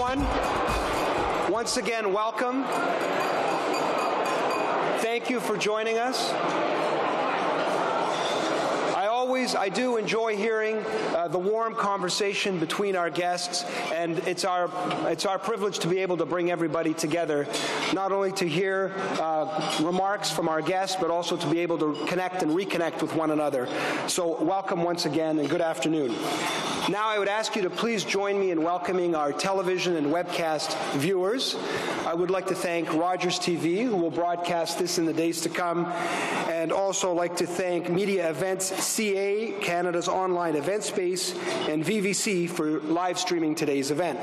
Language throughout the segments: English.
everyone. Once again, welcome. Thank you for joining us. I do enjoy hearing the warm conversation between our guests, and it's our privilege to be able to bring everybody together, not only to hear remarks from our guests, but also to be able to connect and reconnect with one another. So welcome once again, and good afternoon. Now I would ask you to please join me in welcoming our television and webcast viewers. I would like to thank Rogers TV, who will broadcast this in the days to come, and also like to thank Media Events CA, Canada's online event space, and VVC for live streaming today's event.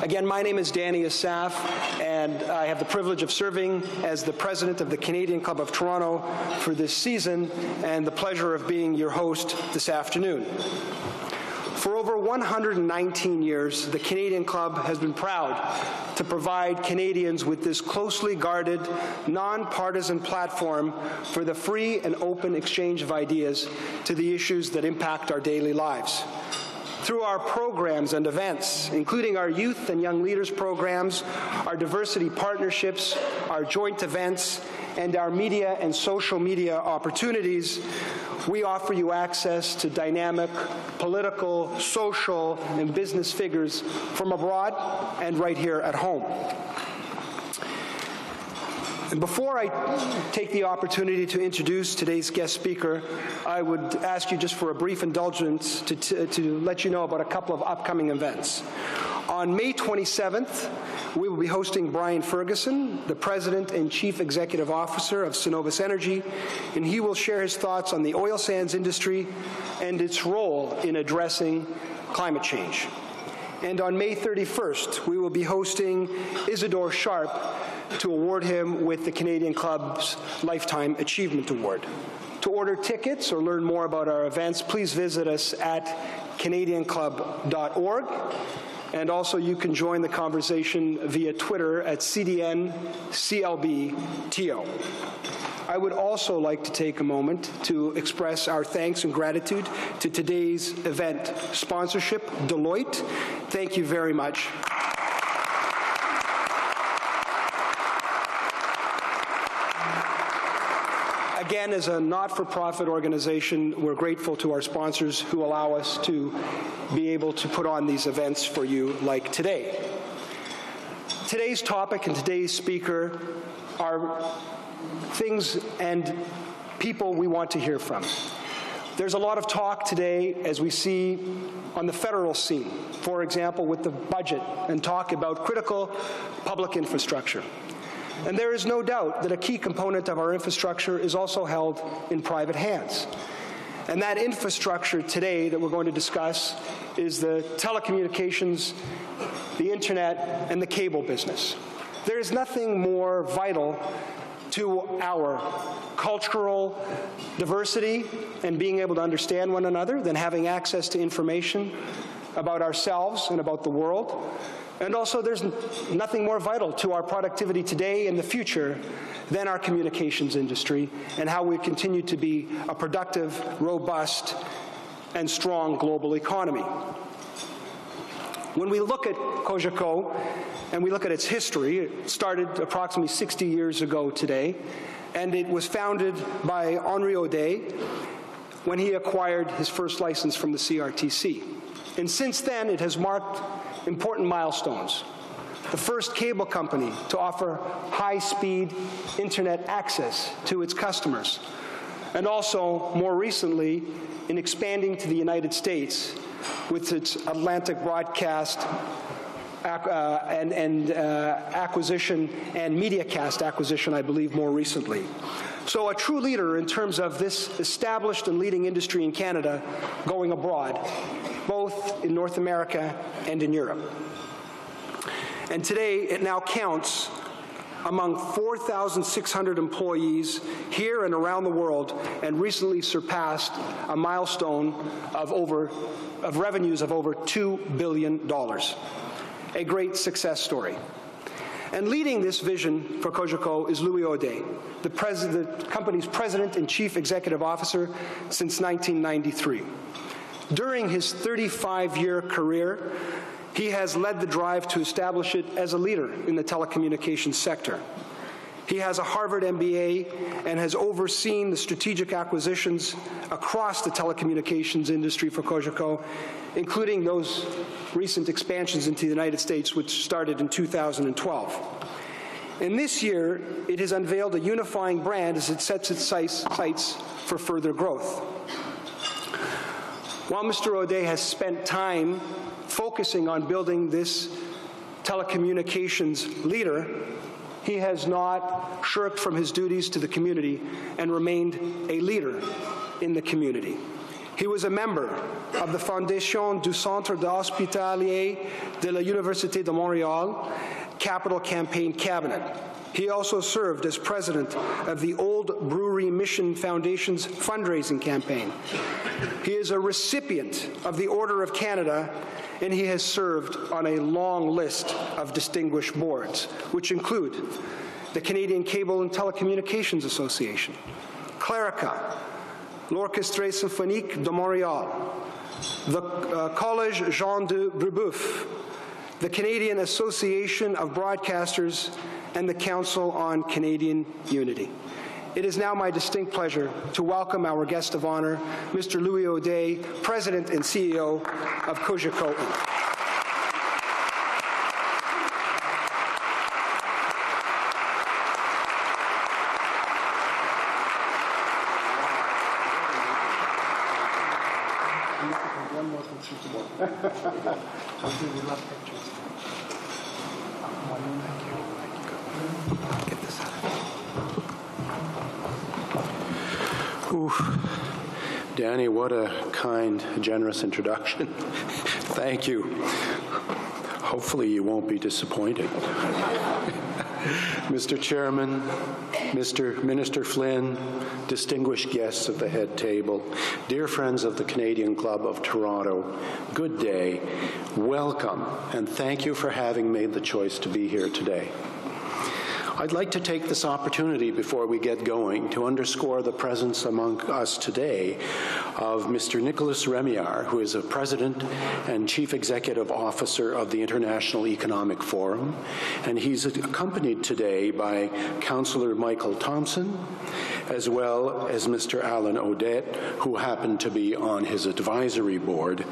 Again, my name is Danny Assaf, and I have the privilege of serving as the president of the Canadian Club of Toronto for this season, and the pleasure of being your host this afternoon. For over 119 years, the Canadian Club has been proud to provide Canadians with this closely guarded, nonpartisan platform for the free and open exchange of ideas to the issues that impact our daily lives. Through our programs and events, including our youth and young leaders programs, our diversity partnerships, our joint events, and our media and social media opportunities, we offer you access to dynamic political, social, and business figures from abroad and right here at home. And before I take the opportunity to introduce today's guest speaker, I would ask you just for a brief indulgence to let you know about a couple of upcoming events. On May 27th, we will be hosting Brian Ferguson, the President and Chief Executive Officer of Cenovus Energy, and he will share his thoughts on the oil sands industry and its role in addressing climate change. And on May 31st, we will be hosting Isidore Sharp to award him with the Canadian Club's Lifetime Achievement Award. To order tickets or learn more about our events, please visit us at canadianclub.org. And also, you can join the conversation via Twitter at CDNCLBTO. I would also like to take a moment to express our thanks and gratitude to today's event sponsorship, Deloitte. Thank you very much. Again, as a not-for-profit organization, we're grateful to our sponsors who allow us to be able to put on these events for you like today. Today's topic and today's speaker are things and people we want to hear from. There's a lot of talk today, as we see on the federal scene, for example, with the budget, and talk about critical public infrastructure. And there is no doubt that a key component of our infrastructure is also held in private hands. And that infrastructure today that we're going to discuss is the telecommunications, the internet, and the cable business. There is nothing more vital to our cultural diversity and being able to understand one another than having access to information about ourselves and about the world. And also, there's nothing more vital to our productivity today and the future than our communications industry and how we continue to be a productive, robust, and strong global economy. When we look at Cogeco and we look at its history, it started approximately 60 years ago today, and it was founded by Henri Audet when he acquired his first license from the CRTC. And since then, it has marked important milestones. The first cable company to offer high-speed internet access to its customers, and also, more recently, in expanding to the United States with its Atlantic broadcast acquisition and MediaCast acquisition, I believe, more recently. So a true leader in terms of this established and leading industry in Canada going abroad, both in North America and in Europe. And today, it now counts among 4,600 employees here and around the world, and recently surpassed a milestone of revenues of over $2 billion. A great success story. And leading this vision for Cogeco is Louis Audet, the company's president and chief executive officer since 1993. During his 35-year career, He has led the drive to establish it as a leader in the telecommunications sector. He has a Harvard MBA and has overseen the strategic acquisitions across the telecommunications industry for Cogeco, including those recent expansions into the United States, which started in 2012. And this year, it has unveiled a unifying brand as it sets its sights for further growth. While Mr. Audet has spent time focusing on building this telecommunications leader, he has not shirked from his duties to the community and remained a leader in the community. He was a member of the Fondation du Centre d'Hospitalier de la Université de Montréal Capital Campaign Cabinet. He also served as president of the Old Brewery Mission Foundation's fundraising campaign. He is a recipient of the Order of Canada, and he has served on a long list of distinguished boards, which include the Canadian Cable and Telecommunications Association, Clerica, l'Orchestre Symphonique de Montréal, the Collège Jean de Brebeuf, the Canadian Association of Broadcasters, and the Council on Canadian Unity. It is now my distinct pleasure to welcome our guest of honor, Mr. Louis Audet, President and CEO of Cogeco, Inc. Danny, what a kind, generous introduction. Thank you. Hopefully you won't be disappointed. Mr. Chairman, Mr. Minister Flynn, distinguished guests at the head table, dear friends of the Canadian Club of Toronto, good day, welcome, and thank you for having made the choice to be here today. I'd like to take this opportunity before we get going to underscore the presence among us today of Mr. Nicolas Rémillard, who is a President and Chief Executive Officer of the International Economic Forum, and he's accompanied today by Councillor Michael Thompson, as well as Mr. Alan Audet, who happened to be on his advisory board.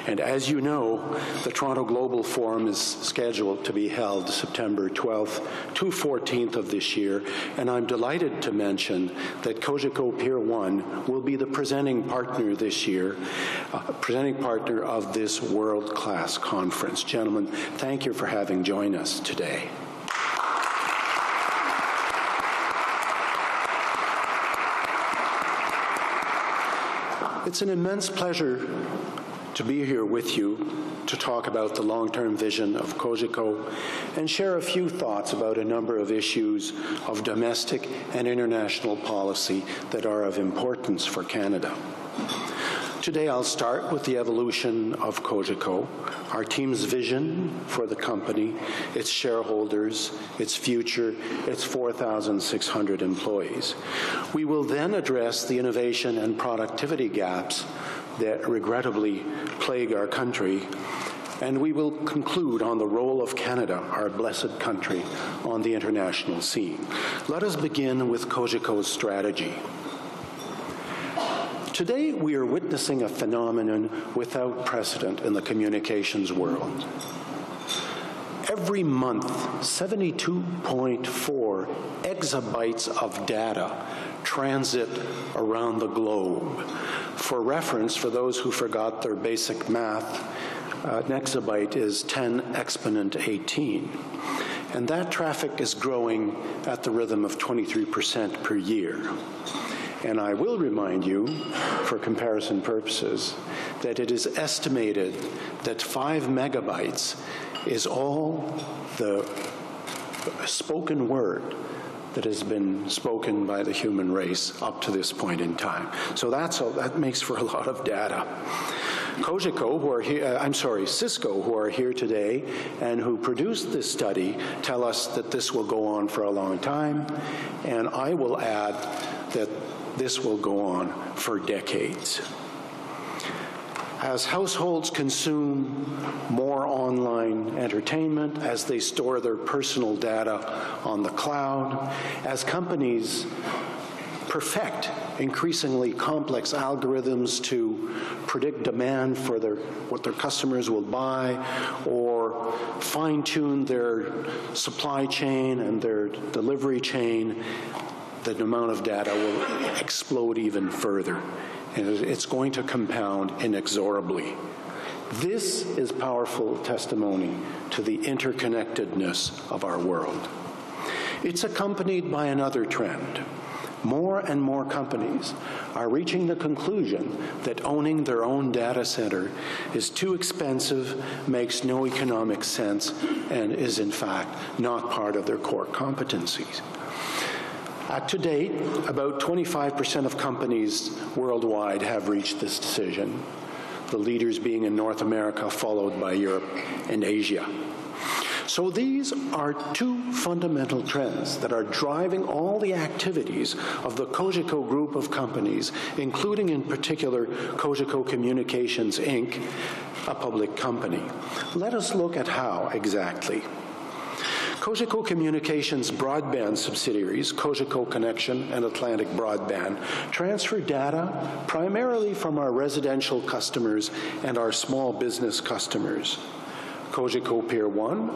And as you know, the Toronto Global Forum is scheduled to be held September 12th to 14th of this year, and I'm delighted to mention that Cogeco Pier 1 will be the presenting partner this year, presenting partner of this world-class conference. Gentlemen, thank you for having joined us today. It's an immense pleasure to be here with you to talk about the long-term vision of Cogeco and share a few thoughts about a number of issues of domestic and international policy that are of importance for Canada. Today I'll start with the evolution of Cogeco, our team's vision for the company, its shareholders, its future, its 4,600 employees. We will then address the innovation and productivity gaps that regrettably plague our country, and we will conclude on the role of Canada, our blessed country, on the international scene. Let us begin with Cogeco's strategy. Today, we are witnessing a phenomenon without precedent in the communications world. Every month, 72.4 exabytes of data transit around the globe. For reference, for those who forgot their basic math, an exabyte is 10 exponent 18. And that traffic is growing at the rhythm of 23% per year. And I will remind you, for comparison purposes, that it is estimated that 5 megabytes is all the spoken word that has been spoken by the human race up to this point in time. So that makes for a lot of data. Cogeco, who are here, Cisco, who are here today and who produced this study, tell us that this will go on for a long time, and I will add that this will go on for decades. As households consume more online entertainment, as they store their personal data on the cloud, as companies perfect increasingly complex algorithms to predict demand for what their customers will buy, or fine-tune their supply chain and their delivery chain, the amount of data will explode even further, and it's going to compound inexorably. This is powerful testimony to the interconnectedness of our world. It's accompanied by another trend. More and more companies are reaching the conclusion that owning their own data center is too expensive, makes no economic sense, and is in fact not part of their core competencies. To date, about 25% of companies worldwide have reached this decision, the leaders being in North America, followed by Europe and Asia. So these are two fundamental trends that are driving all the activities of the Cogeco group of companies, including in particular Cogeco Communications, Inc., a public company. Let us look at how exactly. Cogeco Communications broadband subsidiaries, Cogeco Connection and Atlantic Broadband, transfer data primarily from our residential customers and our small business customers. Cogeco Peer 1,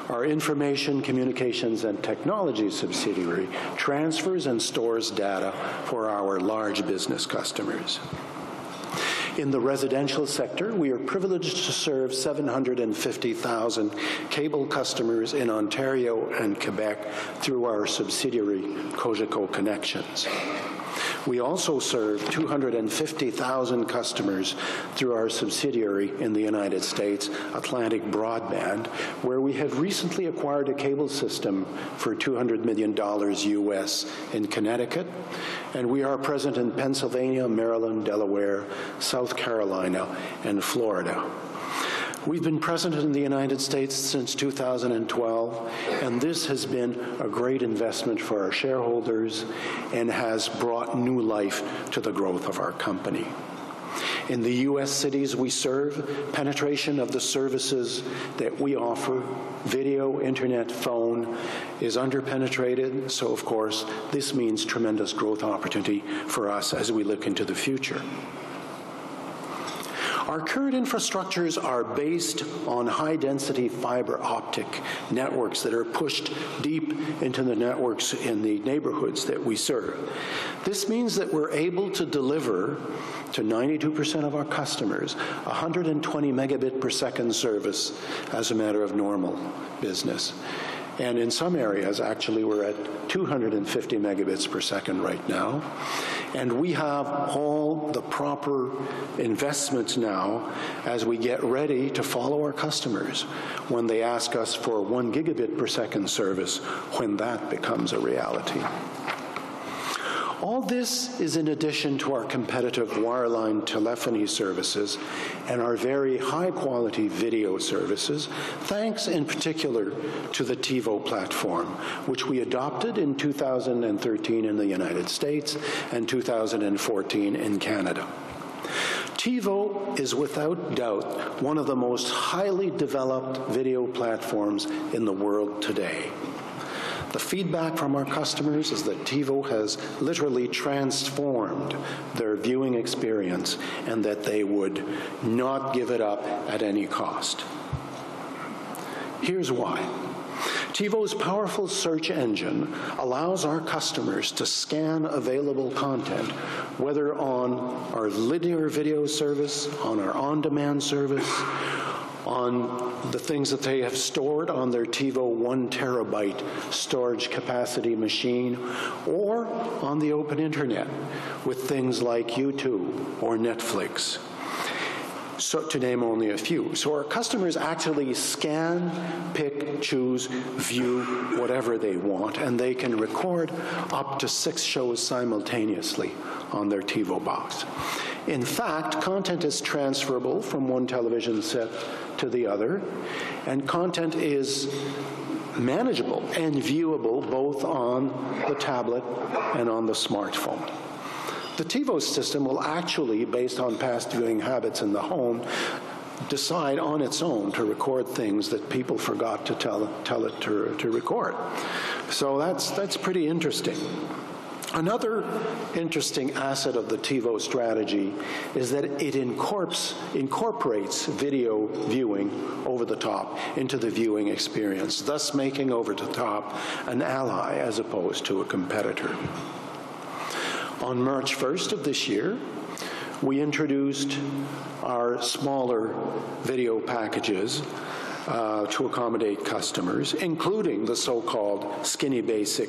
our information, communications, and technology subsidiary, transfers and stores data for our large business customers. In the residential sector, we are privileged to serve 750,000 cable customers in Ontario and Quebec through our subsidiary, Cogeco Connections. We also serve 250,000 customers through our subsidiary in the United States, Atlantic Broadband, where we have recently acquired a cable system for $200 million US in Connecticut, and we are present in Pennsylvania, Maryland, Delaware, South Carolina, and Florida. We've been present in the United States since 2012, and this has been a great investment for our shareholders and has brought new life to the growth of our company. In the U.S. cities we serve, penetration of the services that we offer, video, internet, phone, is underpenetrated, so of course this means tremendous growth opportunity for us as we look into the future. Our current infrastructures are based on high-density fiber optic networks that are pushed deep into the networks in the neighborhoods that we serve. This means that we're able to deliver to 92% of our customers 120 megabit per second service as a matter of normal business. And in some areas, actually, we're at 250 megabits per second right now. And we have all the proper investments now as we get ready to follow our customers when they ask us for 1 gigabit per second service, when that becomes a reality. All this is in addition to our competitive wireline telephony services and our very high-quality video services, thanks in particular to the TiVo platform, which we adopted in 2013 in the United States and 2014 in Canada. TiVo is without doubt one of the most highly developed video platforms in the world today. The feedback from our customers is that TiVo has literally transformed their viewing experience and that they would not give it up at any cost. Here's why. TiVo's powerful search engine allows our customers to scan available content, whether on our linear video service, on our on-demand service, on the things that they have stored on their TiVo 1 terabyte storage capacity machine, or on the open internet with things like YouTube or Netflix, so to name only a few. So our customers actually scan, pick, choose, view whatever they want, and they can record up to 6 shows simultaneously on their TiVo box. In fact, content is transferable from one television set to the other, and content is manageable and viewable both on the tablet and on the smartphone. The TiVo system will actually, based on past viewing habits in the home, decide on its own to record things that people forgot to tell it to record. So that's pretty interesting. Another interesting asset of the TiVo strategy is that it incorporates video viewing over the top into the viewing experience, thus making over the top an ally as opposed to a competitor. On March 1st of this year, we introduced our smaller video packages to accommodate customers, including the so-called skinny basic,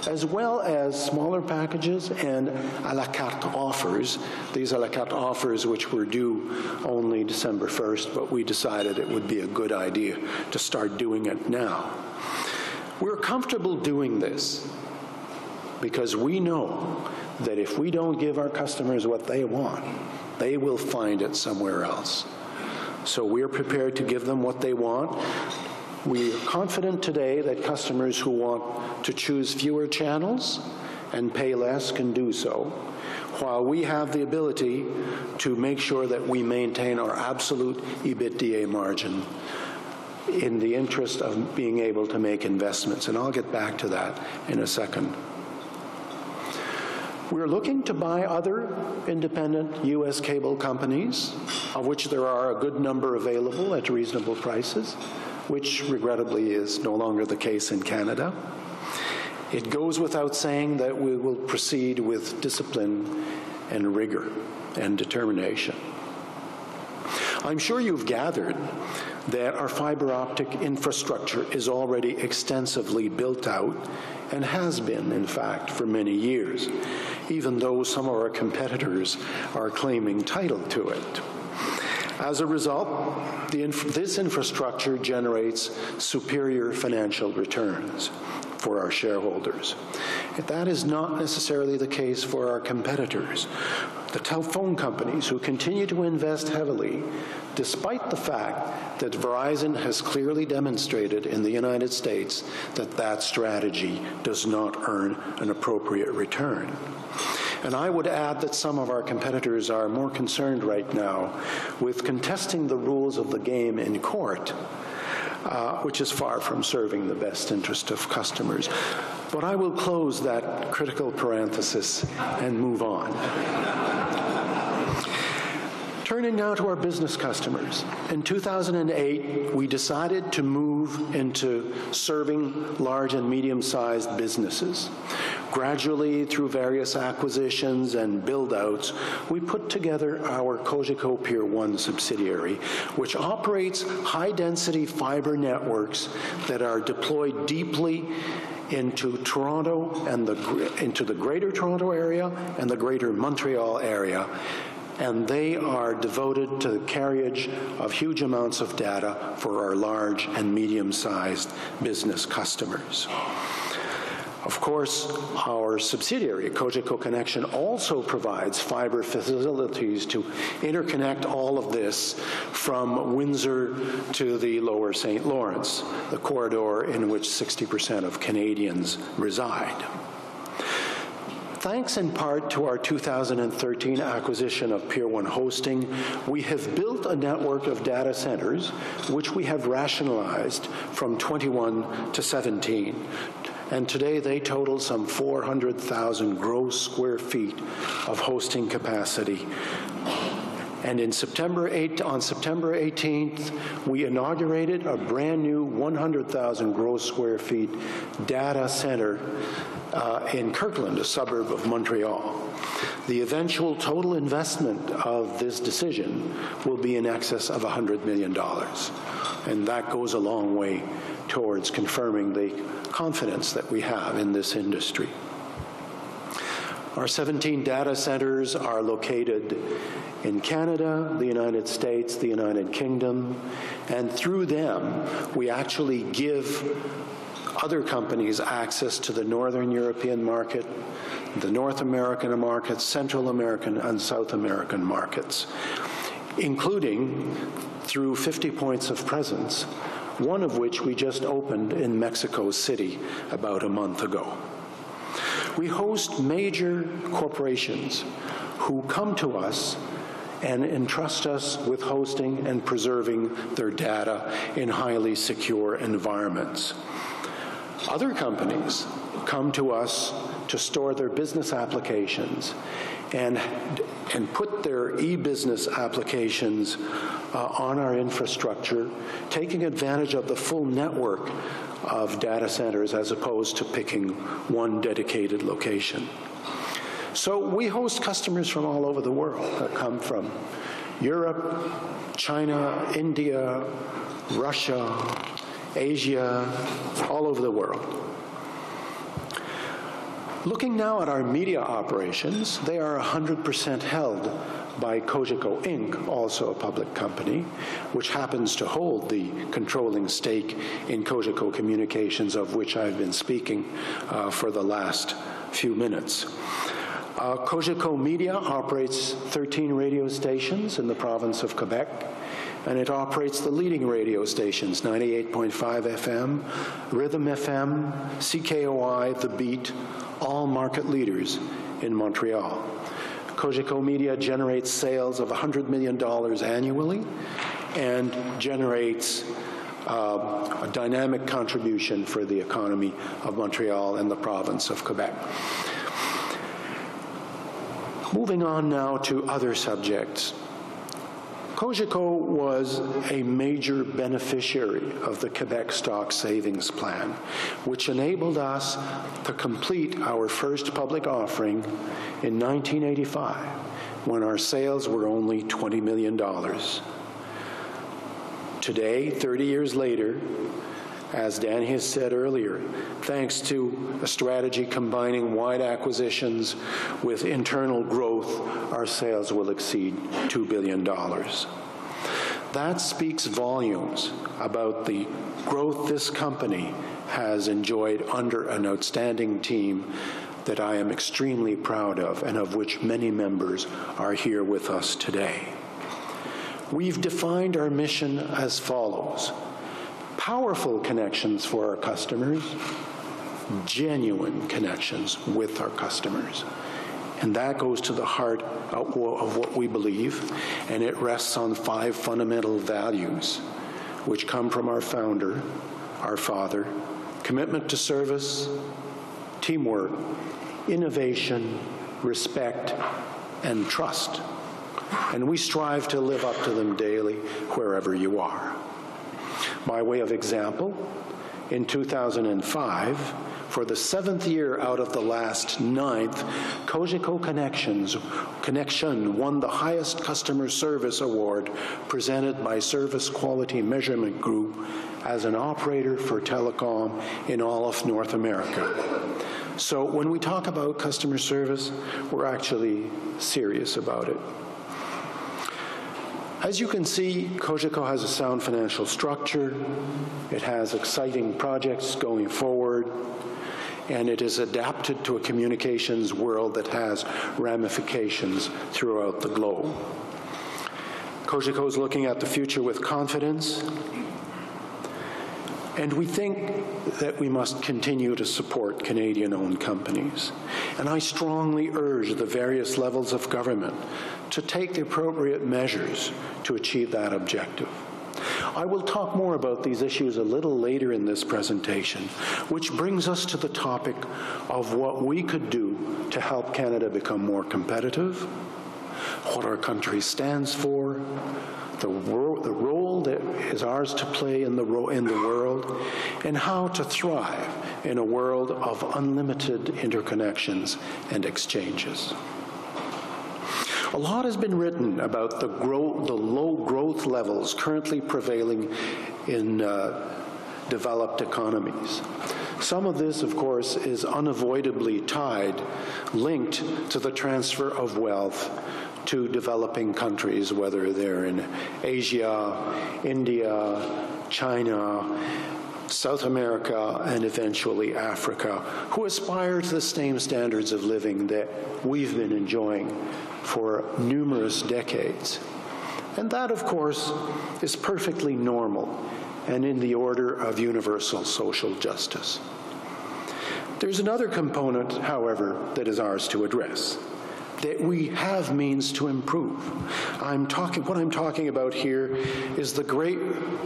as well as smaller packages and a la carte offers. These a la carte offers, which were due only December 1st, but we decided it would be a good idea to start doing it now. We're comfortable doing this because we know that if we don't give our customers what they want, they will find it somewhere else. So we're prepared to give them what they want. We are confident today that customers who want to choose fewer channels and pay less can do so, while we have the ability to make sure that we maintain our absolute EBITDA margin in the interest of being able to make investments. And I'll get back to that in a second. We're looking to buy other independent U.S. cable companies, of which there are a good number available at reasonable prices, which regrettably is no longer the case in Canada. It goes without saying that we will proceed with discipline and rigor and determination. I'm sure you've gathered that our fiber optic infrastructure is already extensively built out and has been, in fact, for many years, even though some of our competitors are claiming title to it. As a result, this infrastructure generates superior financial returns for our shareholders. That is not necessarily the case for our competitors, the telephone companies who continue to invest heavily, despite the fact that Verizon has clearly demonstrated in the United States that that strategy does not earn an appropriate return. And I would add that some of our competitors are more concerned right now with contesting the rules of the game in court, which is far from serving the best interest of customers. But I will close that critical parenthesis and move on. Turning now to our business customers. In 2008, we decided to move into serving large and medium-sized businesses. Gradually, through various acquisitions and build-outs, we put together our Cogeco Pier 1 subsidiary, which operates high-density fiber networks that are deployed deeply into Toronto and into the Greater Toronto area and the Greater Montreal area. And they are devoted to the carriage of huge amounts of data for our large and medium-sized business customers. Of course, our subsidiary, Cogeco Connection, also provides fiber facilities to interconnect all of this from Windsor to the lower St. Lawrence, the corridor in which 60% of Canadians reside. Thanks in part to our 2013 acquisition of Pier 1 Hosting, we have built a network of data centers, which we have rationalized from 21 to 17. And today they total some 400,000 gross square feet of hosting capacity. And on September 18th, we inaugurated a brand new 100,000 gross square feet data center in Kirkland, a suburb of Montreal. The eventual total investment of this decision will be in excess of $100 million. And that goes a long way towards confirming the confidence that we have in this industry. Our 17 data centers are located in Canada, the United States, the United Kingdom, and through them, we actually give other companies access to the Northern European market, the North American market, Central American and South American markets, including through 50 points of presence, one of which we just opened in Mexico City about a month ago. We host major corporations who come to us and entrust us with hosting and preserving their data in highly secure environments. Other companies come to us to store their business applications and put their e-business applications on our infrastructure, taking advantage of the full network of data centers as opposed to picking one dedicated location. So we host customers from all over the world that come from Europe, China, India, Russia, Asia, all over the world. Looking now at our media operations, they are 100% held by Cogeco Inc., also a public company, which happens to hold the controlling stake in Cogeco Communications, of which I've been speaking for the last few minutes. Cogeco Media operates 13 radio stations in the province of Quebec, and it operates the leading radio stations, 98.5 FM, Rhythm FM, CKOI, The Beat, all market leaders in Montreal. Cogeco Media generates sales of $100 million annually and generates a dynamic contribution for the economy of Montreal and the province of Quebec. Moving on now to other subjects. Cogeco was a major beneficiary of the Quebec Stock Savings Plan, which enabled us to complete our first public offering in 1985, when our sales were only $20 million. Today, 30 years later, as Dan has said earlier, thanks to a strategy combining wide acquisitions with internal growth, our sales will exceed $2 billion. That speaks volumes about the growth this company has enjoyed under an outstanding team that I am extremely proud of, and of which many members are here with us today. We've defined our mission as follows: powerful connections for our customers, genuine connections with our customers. And that goes to the heart of what we believe, and it rests on 5 fundamental values, which come from our founder, our father: commitment to service, teamwork, innovation, respect, and trust. And we strive to live up to them daily, wherever you are. By way of example, in 2005, for the 7th year out of the last 9th, Cogeco Connection won the highest customer service award presented by Service Quality Measurement Group as an operator for telecom in all of North America. So when we talk about customer service, we're actually serious about it. As you can see, Cogeco has a sound financial structure, it has exciting projects going forward, and it is adapted to a communications world that has ramifications throughout the globe. Cogeco is looking at the future with confidence, and we think that we must continue to support Canadian-owned companies. And I strongly urge the various levels of government to take the appropriate measures to achieve that objective. I will talk more about these issues a little later in this presentation, which brings us to the topic of what we could do to help Canada become more competitive, what our country stands for, the role that is ours to play in the world, and how to thrive in a world of unlimited interconnections and exchanges. A lot has been written about the low growth levels currently prevailing in developed economies. Some of this, of course, is unavoidably linked to the transfer of wealth to developing countries, whether they're in Asia, India, China, South America, and eventually Africa, who aspire to the same standards of living that we've been enjoying for numerous decades. And that, of course, is perfectly normal and in the order of universal social justice. There's another component, however, that is ours to address, that we have means to improve. What I'm talking about here is the great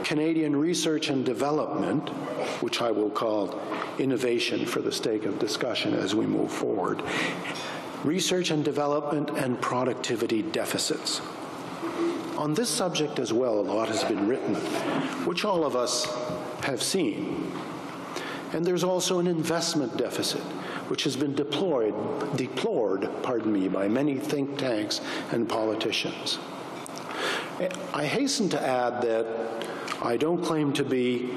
Canadian research and development, which I will call innovation for the sake of discussion as we move forward, research and development and productivity deficits. On this subject as well, a lot has been written, which all of us have seen. And there's also an investment deficit, which has been deplored by many think tanks and politicians. I hasten to add that I don't claim to be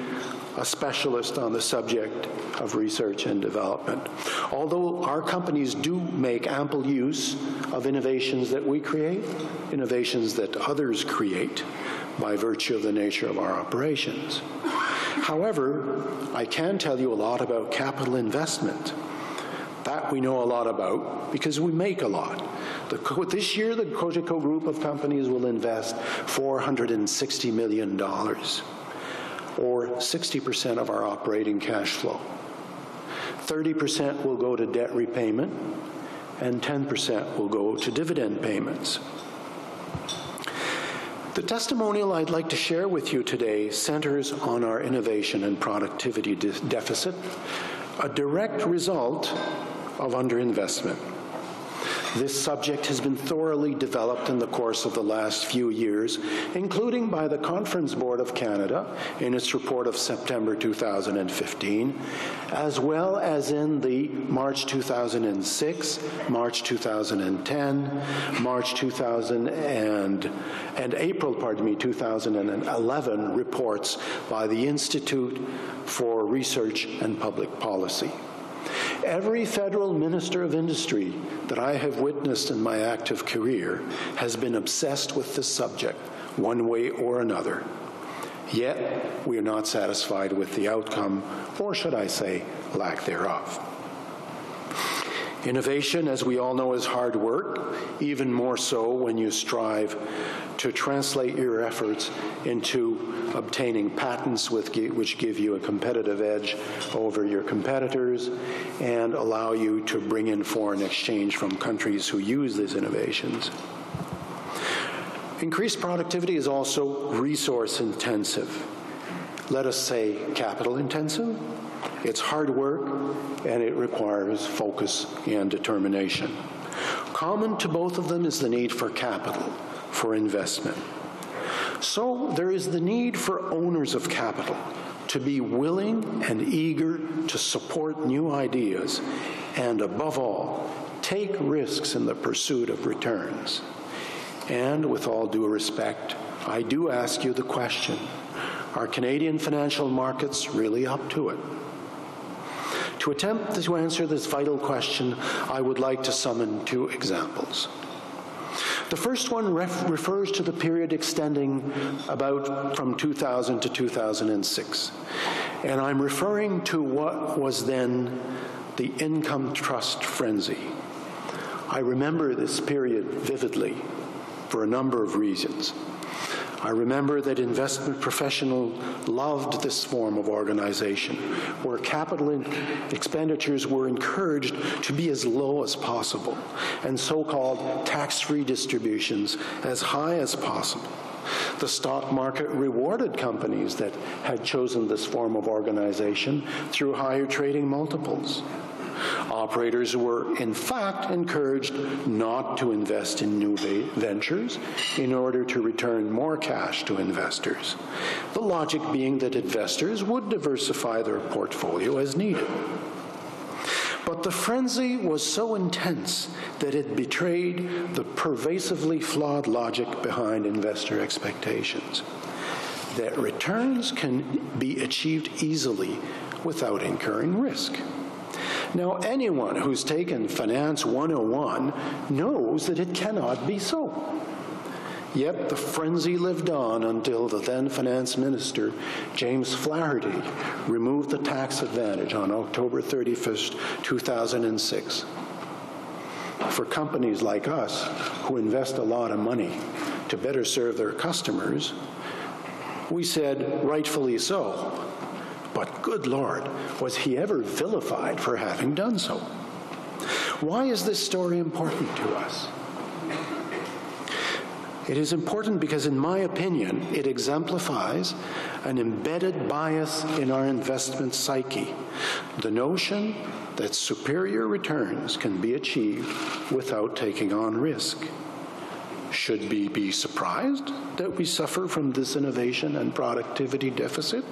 a specialist on the subject of research and development. Although our companies do make ample use of innovations that we create, innovations that others create by virtue of the nature of our operations. However, I can tell you a lot about capital investment. That we know a lot about because we make a lot. This year, the Cogeco group of companies will invest $460 million, or 60% of our operating cash flow. 30% will go to debt repayment, and 10% will go to dividend payments. The testimonial I'd like to share with you today centers on our innovation and productivity deficit, a direct result of underinvestment. This subject has been thoroughly developed in the course of the last few years, including by the Conference Board of Canada in its report of September 2015, as well as in the March 2006, March 2010, March 2000 and April 2011 reports by the Institute for Research and Public Policy. Every federal minister of industry that I have witnessed in my active career has been obsessed with this subject, one way or another. Yet, we are not satisfied with the outcome, or should I say, lack thereof. Innovation, as we all know, is hard work, even more so when you strive to translate your efforts into obtaining patents which give you a competitive edge over your competitors and allow you to bring in foreign exchange from countries who use these innovations. Increased productivity is also resource intensive. Let us say capital intensive. It's hard work, and it requires focus and determination. Common to both of them is the need for capital, for investment. So there is the need for owners of capital to be willing and eager to support new ideas and, above all, take risks in the pursuit of returns. And with all due respect, I do ask you the question, are Canadian financial markets really up to it? To attempt to answer this vital question, I would like to summon two examples. The first one refers to the period extending about from 2000 to 2006. And I'm referring to what was then the income trust frenzy. I remember this period vividly for a number of reasons. I remember that investment professionals loved this form of organization, where capital expenditures were encouraged to be as low as possible, and so-called tax-free distributions as high as possible. The stock market rewarded companies that had chosen this form of organization through higher trading multiples. Operators were, in fact, encouraged not to invest in new ventures in order to return more cash to investors, the logic being that investors would diversify their portfolio as needed. But the frenzy was so intense that it betrayed the pervasively flawed logic behind investor expectations, that returns can be achieved easily without incurring risk. Now, anyone who's taken Finance 101 knows that it cannot be so. Yet the frenzy lived on until the then finance minister, James Flaherty, removed the tax advantage on October 31st, 2006. For companies like us, who invest a lot of money to better serve their customers, we said, rightfully so. But good Lord, was he ever vilified for having done so? Why is this story important to us? It is important because, in my opinion, it exemplifies an embedded bias in our investment psyche, the notion that superior returns can be achieved without taking on risk. Should we be surprised that we suffer from this innovation and productivity deficit?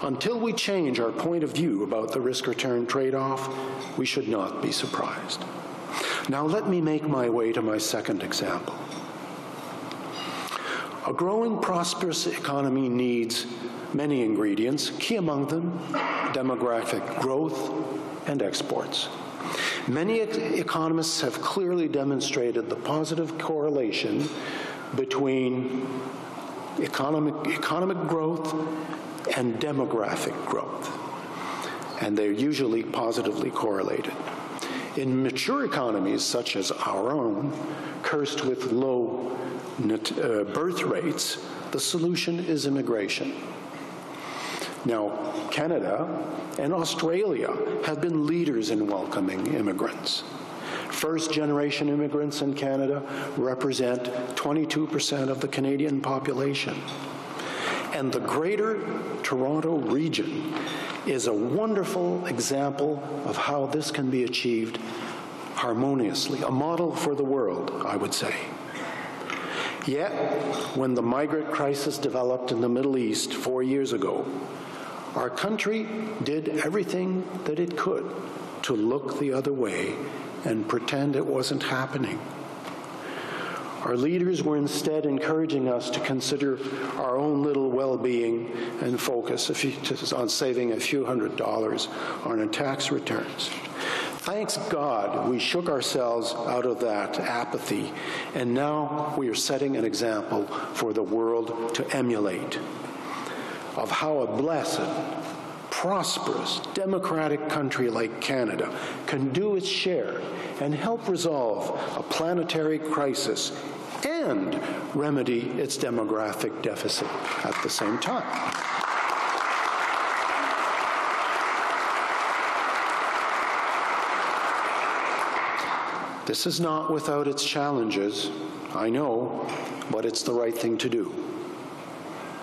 Until we change our point of view about the risk-return trade-off, we should not be surprised. Now let me make my way to my second example. A growing, prosperous economy needs many ingredients, key among them demographic growth and exports. Many economists have clearly demonstrated the positive correlation between economic growth and demographic growth, and they're usually positively correlated. In mature economies such as our own, cursed with low birth rates, the solution is immigration. Now, Canada and Australia have been leaders in welcoming immigrants. First-generation immigrants in Canada represent 22% of the Canadian population. And the Greater Toronto region is a wonderful example of how this can be achieved harmoniously, a model for the world, I would say. Yet, when the migrant crisis developed in the Middle East 4 years ago, our country did everything that it could to look the other way and pretend it wasn't happening. Our leaders were instead encouraging us to consider our own little well-being and focus on saving a few $100s on our tax returns. Thanks God we shook ourselves out of that apathy, and now we are setting an example for the world to emulate of how a blessed, prosperous, democratic country like Canada can do its share and help resolve a planetary crisis and remedy its demographic deficit at the same time. This is not without its challenges, I know, but it's the right thing to do.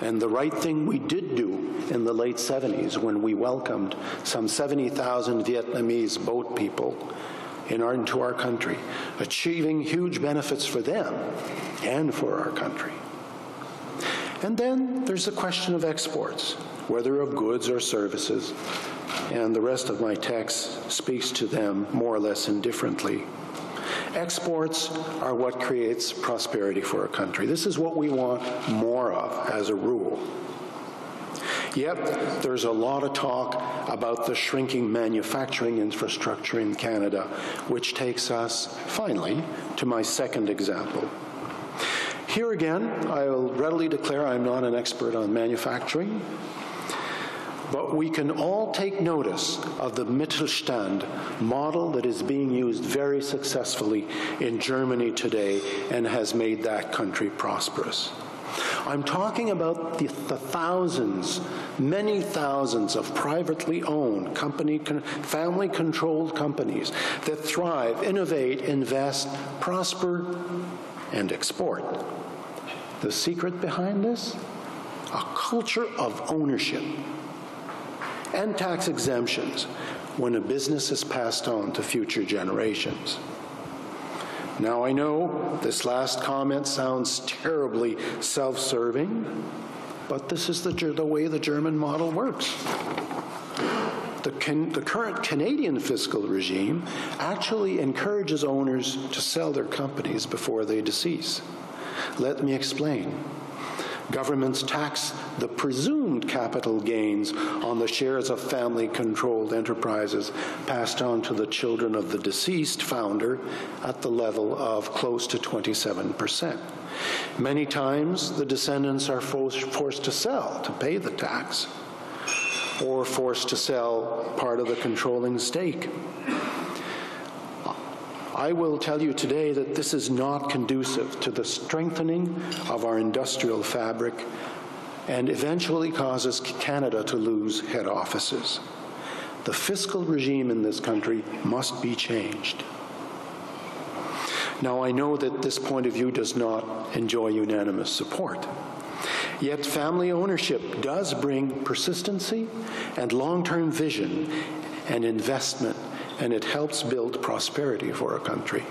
And the right thing we did do in the late 70s when we welcomed some 70,000 Vietnamese boat people into our country, achieving huge benefits for them and for our country. And then there's the question of exports, whether of goods or services, and the rest of my text speaks to them more or less indifferently. Exports are what creates prosperity for a country. This is what we want more of as a rule. Yet, there's a lot of talk about the shrinking manufacturing infrastructure in Canada, which takes us, finally, to my second example. Here again, I will readily declare I'm not an expert on manufacturing, but we can all take notice of the Mittelstand model that is being used very successfully in Germany today and has made that country prosperous. I'm talking about the thousands, many thousands of privately owned family-controlled companies that thrive, innovate, invest, prosper, and export. The secret behind this? A culture of ownership and tax exemptions when a business is passed on to future generations. Now, I know this last comment sounds terribly self-serving, but this is the way the German model works. The current Canadian fiscal regime actually encourages owners to sell their companies before they decease. Let me explain. Governments tax the presumed capital gains on the shares of family-controlled enterprises passed on to the children of the deceased founder at the level of close to 27%. Many times, the descendants are forced to sell to pay the tax, or forced to sell part of the controlling stake. I will tell you today that this is not conducive to the strengthening of our industrial fabric and eventually causes Canada to lose head offices. The fiscal regime in this country must be changed. Now, I know that this point of view does not enjoy unanimous support. Yet family ownership does bring persistency and long-term vision and investment, and it helps build prosperity for a country.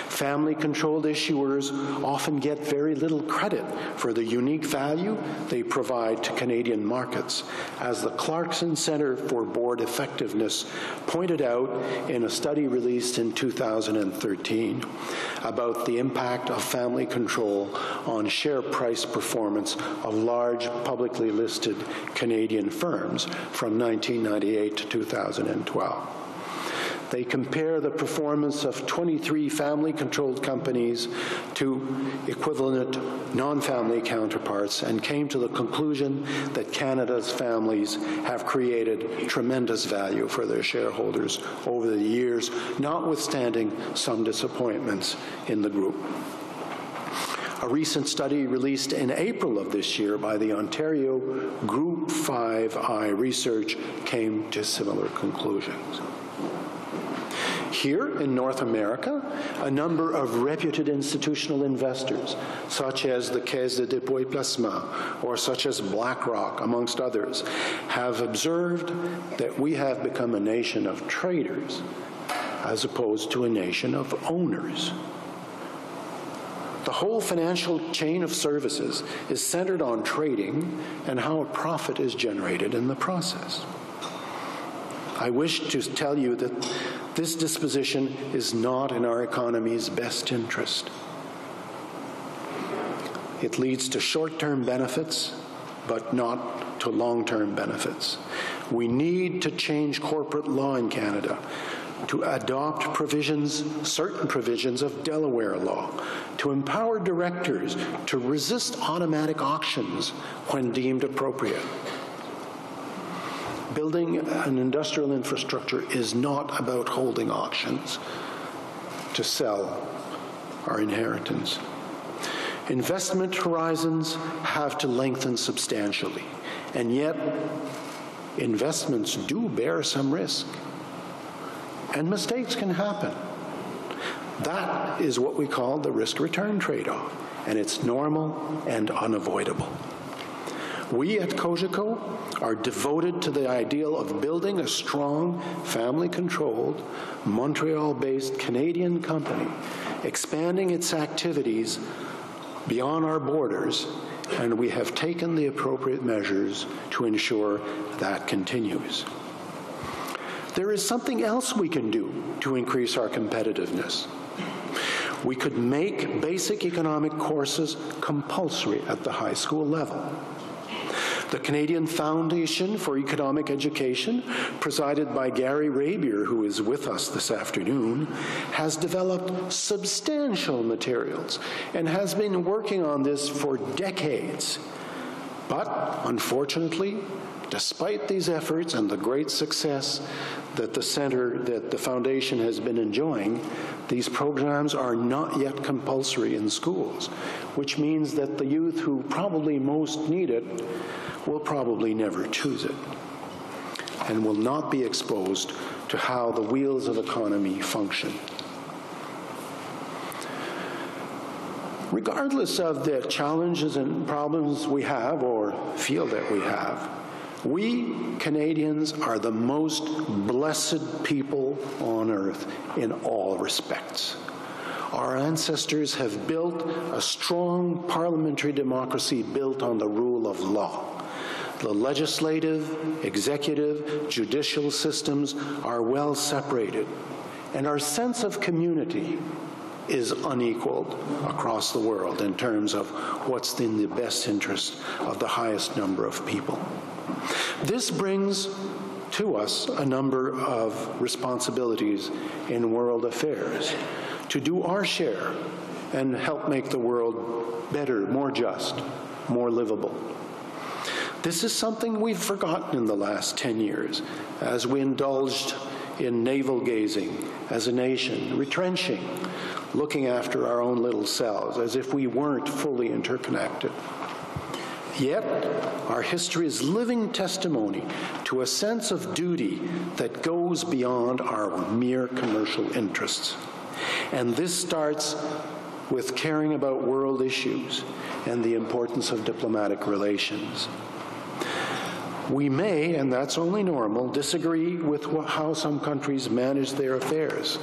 Family-controlled issuers often get very little credit for the unique value they provide to Canadian markets, as the Clarkson Centre for Board Effectiveness pointed out in a study released in 2013 about the impact of family control on share price performance of large publicly listed Canadian firms from 1998 to 2012. They compare the performance of 23 family-controlled companies to equivalent non-family counterparts and came to the conclusion that Canada's families have created tremendous value for their shareholders over the years, notwithstanding some disappointments in the group. A recent study released in April of this year by the Ontario Group 5I Research came to similar conclusions. Here in North America, a number of reputed institutional investors, such as the Caisse de dépôt et placement, or such as BlackRock, amongst others, have observed that we have become a nation of traders as opposed to a nation of owners. The whole financial chain of services is centered on trading and how a profit is generated in the process. I wish to tell you that this disposition is not in our economy's best interest. It leads to short-term benefits, but not to long-term benefits. We need to change corporate law in Canada to adopt provisions, certain provisions of Delaware law, to empower directors to resist automatic auctions when deemed appropriate. Building an industrial infrastructure is not about holding auctions to sell our inheritance. Investment horizons have to lengthen substantially, and yet investments do bear some risk, and mistakes can happen. That is what we call the risk-return trade-off, and it's normal and unavoidable. We at Cogeco are devoted to the ideal of building a strong, family-controlled, Montreal-based Canadian company, expanding its activities beyond our borders, and we have taken the appropriate measures to ensure that continues. There is something else we can do to increase our competitiveness. We could make basic economic courses compulsory at the high school level. The Canadian Foundation for Economic Education, presided by Gary Rabier, who is with us this afternoon, has developed substantial materials and has been working on this for decades. But, unfortunately, despite these efforts and the great success that the Foundation has been enjoying, these programs are not yet compulsory in schools, which means that the youth who probably most need it will probably never choose it and will not be exposed to how the wheels of economy function. Regardless of the challenges and problems we have or feel that we have, we Canadians are the most blessed people on earth in all respects. Our ancestors have built a strong parliamentary democracy built on the rule of law. The legislative, executive, judicial systems are well separated, and our sense of community is unequaled across the world in terms of what's in the best interest of the highest number of people. This brings to us a number of responsibilities in world affairs to do our share and help make the world better, more just, more livable. This is something we've forgotten in the last 10 years as we indulged in navel-gazing as a nation, retrenching, looking after our own little selves as if we weren't fully interconnected. Yet, our history is living testimony to a sense of duty that goes beyond our mere commercial interests. And this starts with caring about world issues and the importance of diplomatic relations. We may, and that's only normal, disagree with how some countries manage their affairs,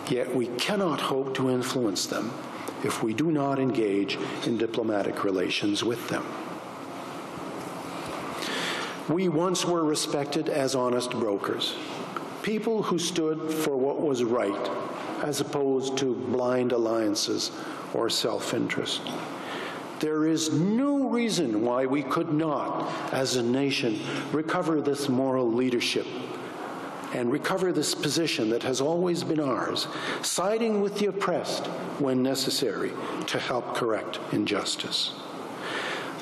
yet we cannot hope to influence them if we do not engage in diplomatic relations with them. We once were respected as honest brokers, people who stood for what was right, as opposed to blind alliances or self-interest. There is no reason why we could not, as a nation, recover this moral leadership and recover this position that has always been ours, siding with the oppressed when necessary to help correct injustice.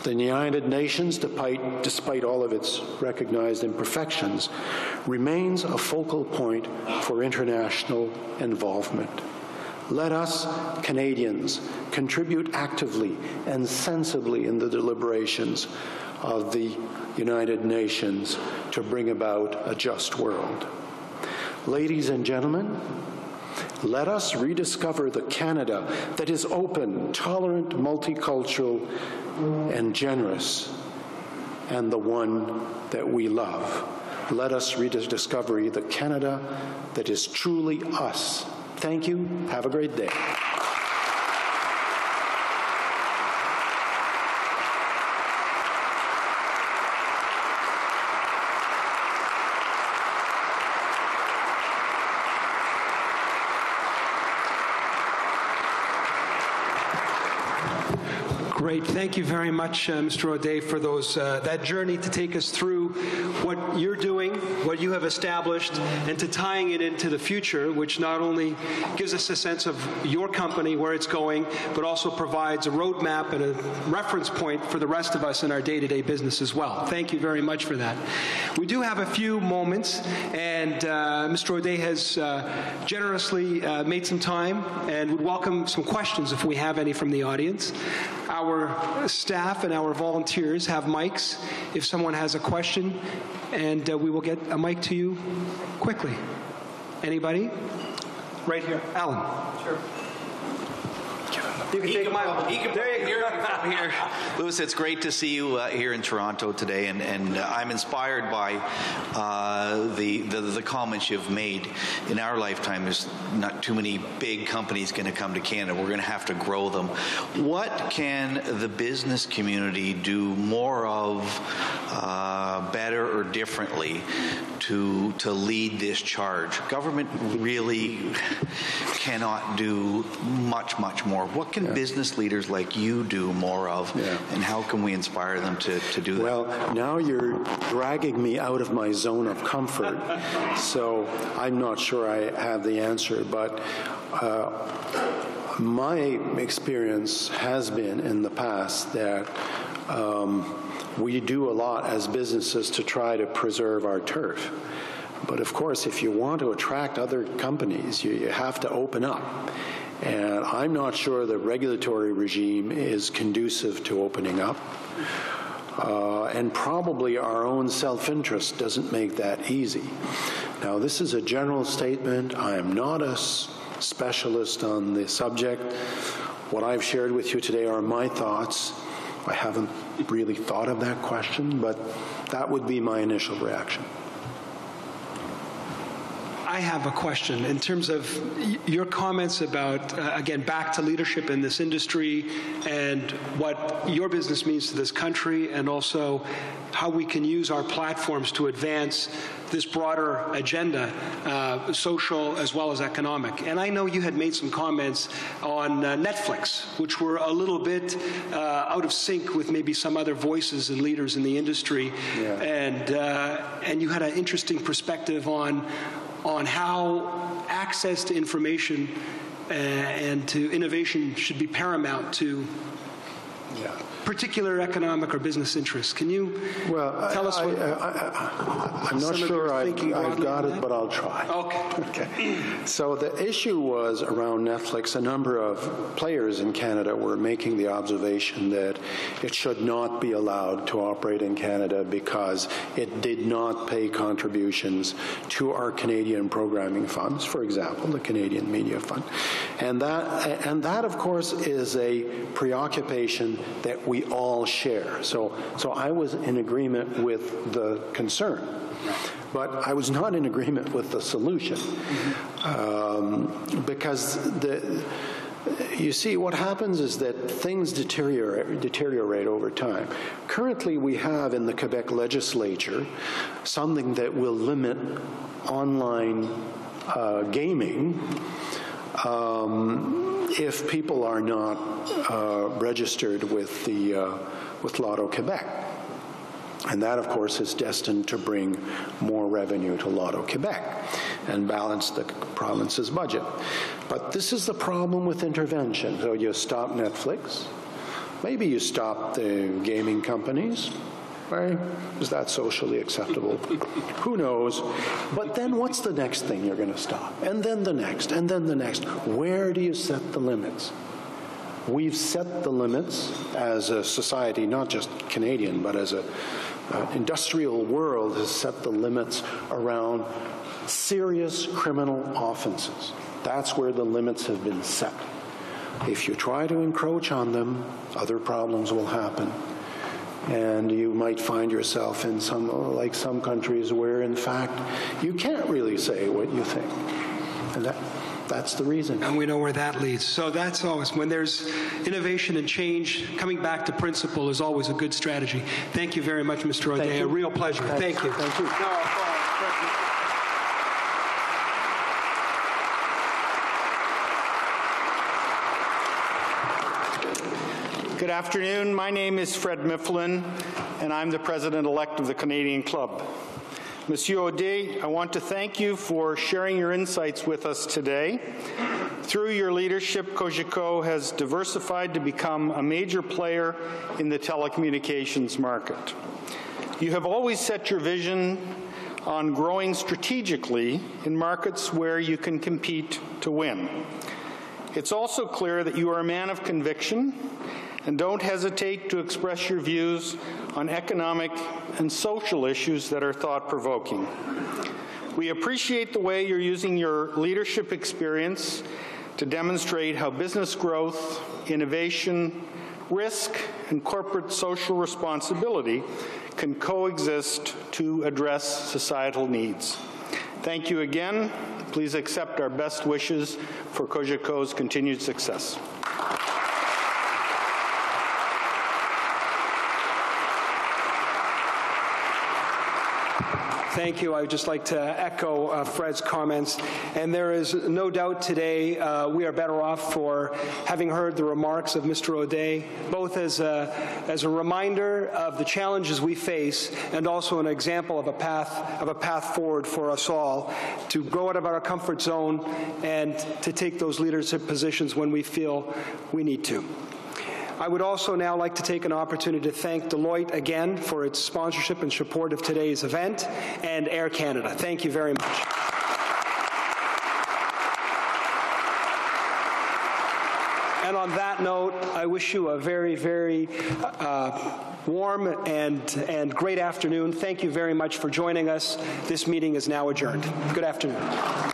The United Nations, despite all of its recognized imperfections, remains a focal point for international involvement. Let us, Canadians, contribute actively and sensibly in the deliberations of the United Nations to bring about a just world. Ladies and gentlemen, let us rediscover the Canada that is open, tolerant, multicultural, and generous, and the one that we love. Let us rediscover the Canada that is truly us. Thank you. Have a great day. Great. Thank you very much, Mr. Audet, for that journey to take us through what you're doing, what you have established, and to tying it into the future, which not only gives us a sense of your company, where it's going, but also provides a roadmap and a reference point for the rest of us in our day-to-day business as well. Thank you very much for that. We do have a few moments, and Mr. Audet has generously made some time and would welcome some questions if we have any from the audience. Our staff and our volunteers have mics if someone has a question, and we will get a mic to you quickly. Anybody? Right here. Alan. Sure. You can take my one. There you go. Here. Louis, it's great to see you here in Toronto today, and I'm inspired by the comments you've made. In our lifetime, there's not too many big companies going to come to Canada. We're going to have to grow them. What can the business community do more of, better or differently, to lead this charge? Government really cannot do much more. What can business leaders like you do more of, and how can we inspire them to do that? Well, now you're dragging me out of my zone of comfort, so I'm not sure I have the answer, but my experience has been in the past that we do a lot as businesses to try to preserve our turf. But of course, if you want to attract other companies, you have to open up. And I'm not sure the regulatory regime is conducive to opening up. And probably our own self-interest doesn't make that easy. Now, this is a general statement. I am not a specialist on the subject. What I've shared with you today are my thoughts. I haven't really thought of that question, but that would be my initial reaction. I have a question in terms of your comments about, again, back to leadership in this industry and what your business means to this country, and also how we can use our platforms to advance this broader agenda, social as well as economic. And I know you had made some comments on Netflix, which were a little bit out of sync with maybe some other voices and leaders in the industry. And you had an interesting perspective on how access to information and to innovation should be paramount to particular economic or business interests. Can you tell us what I'm not sure I've got it, but I'll try. Okay. So the issue was around Netflix. A number of players in Canada were making the observation that it should not be allowed to operate in Canada because it did not pay contributions to our Canadian programming funds, for example, the Canadian Media Fund. And that, of course, is a preoccupation that we all share. So I was in agreement with the concern, but I was not in agreement with the solution, because you see, what happens is that things deteriorate over time. Currently, we have in the Quebec legislature something that will limit online gaming if people are not registered with Lotto Quebec. And that, of course, is destined to bring more revenue to Lotto Quebec and balance the province's budget. But this is the problem with intervention. So you stop Netflix, maybe you stop the gaming companies, right? Is that socially acceptable? Who knows? But then what's the next thing you're going to stop? And then the next, and then the next. Where do you set the limits? We've set the limits as a society, not just Canadian, but as an industrial world has set the limits around serious criminal offenses. That's where the limits have been set. If you try to encroach on them, other problems will happen. And you might find yourself in some countries where, in fact, you can't really say what you think. And that's the reason. And we know where that leads. So that's always, when there's innovation and change, coming back to principle is always a good strategy. Thank you very much, Mr. Audet. A real pleasure. Thank you. Thank you. Good afternoon. My name is Fred Mifflin, and I'm the President-elect of the Canadian Club. Monsieur Audet, I want to thank you for sharing your insights with us today. Through your leadership, Cogeco has diversified to become a major player in the telecommunications market. You have always set your vision on growing strategically in markets where you can compete to win. It's also clear that you are a man of conviction and don't hesitate to express your views on economic and social issues that are thought-provoking. We appreciate the way you're using your leadership experience to demonstrate how business growth, innovation, risk, and corporate social responsibility can coexist to address societal needs. Thank you again. Please accept our best wishes for Cogeco's continued success. Thank you. I would just like to echo Fred's comments. And there is no doubt today we are better off for having heard the remarks of Mr. Audet, both as a reminder of the challenges we face and also an example of a path forward for us all to grow out of our comfort zone and to take those leadership positions when we feel we need to. I would also now like to take an opportunity to thank Deloitte again for its sponsorship and support of today's event, and Air Canada. Thank you very much. And on that note, I wish you a very, very warm and great afternoon. Thank you very much for joining us. This meeting is now adjourned. Good afternoon.